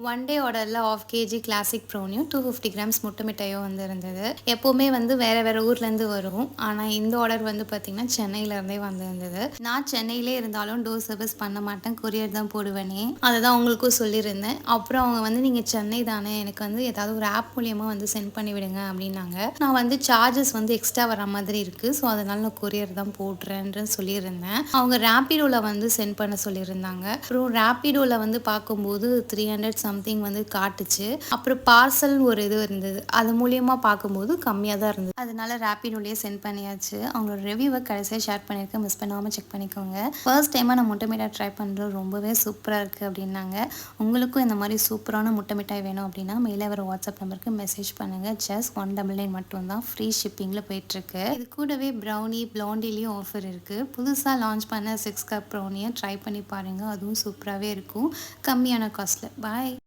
One day ஆர்டரில் 1/2 KG classic ப்ரௌனியும் 250 grams முட்டை மிட்டாயும் வந்து இருந்தது. எப்போவுமே வந்து வேறு வேறு ஊர்லேருந்து வரும். ஆனால் இந்த ஆர்டர் வந்து பார்த்திங்கன்னா சென்னையிலேருந்தே வந்திருந்தது. நான் சென்னையிலே இருந்தாலும் டோர் சர்வீஸ் பண்ண மாட்டேன், கொரியர் தான் போடுவேனே. அதை தான் உங்களுக்கும் சொல்லியிருந்தேன். அப்புறம் அவங்க வந்து நீங்கள் சென்னை தானே, எனக்கு வந்து ஏதாவது ஒரு ஆப் மூலியமாக வந்து சென்ட் பண்ணி விடுங்க அப்படின்னாங்க. நான் வந்து சார்ஜஸ் வந்து எக்ஸ்ட்ரா வர மாதிரி இருக்குது, ஸோ அதனால் நான் கொரியர் தான் போடுறேன்னு சொல்லியிருந்தேன். அவங்க ரேப்பிடோவில் வந்து சென்ட் பண்ண சொல்லியிருந்தாங்க. அப்புறம் ரேப்பிடோவில் வந்து பார்க்கும்போது 300 சம்திங் வந்து காட்டுச்சு. அப்புறம் பார்சல் ஒரு இது இருந்தது, அது மூலியமாக பார்க்கும்போது கம்மியாக தான் இருந்தது. அதனால ரேப்பிடோலேயே சென்ட் பண்ணியாச்சு. அவங்களோட ரிவ்யூவை கடைசியாக ஷேர் பண்ணியிருக்கேன், மிஸ் பண்ணாமல் செக் பண்ணிக்கோங்க. ஃபர்ஸ்ட் டைமாக நான் முட்டை மிட்டாய் ட்ரை பண்ணுறது ரொம்பவே சூப்பராக இருக்குது அப்படின்னாங்க. உங்களுக்கும் இந்த மாதிரி சூப்பரான முட்டை மிட்டாய் வேணும் அப்படின்னா மேலே வர வாட்ஸ்அப் நம்பருக்கு மெசேஜ் பண்ணுங்கள். ஜஸ்ட் 199 மட்டும்தான், ஃப்ரீ ஷிப்பிங்கில் போயிட்டுருக்கு. இது கூடவே ப்ரௌனி பிளாண்டிலையும் ஆஃபர் இருக்குது. புதுசாக லான்ச் பண்ண 6 கப் ப்ரௌனியை ட்ரை பண்ணி பாருங்கள், அதுவும் சூப்பராகவே இருக்கும், கம்மியான காஸ்ட்டில். பாய்.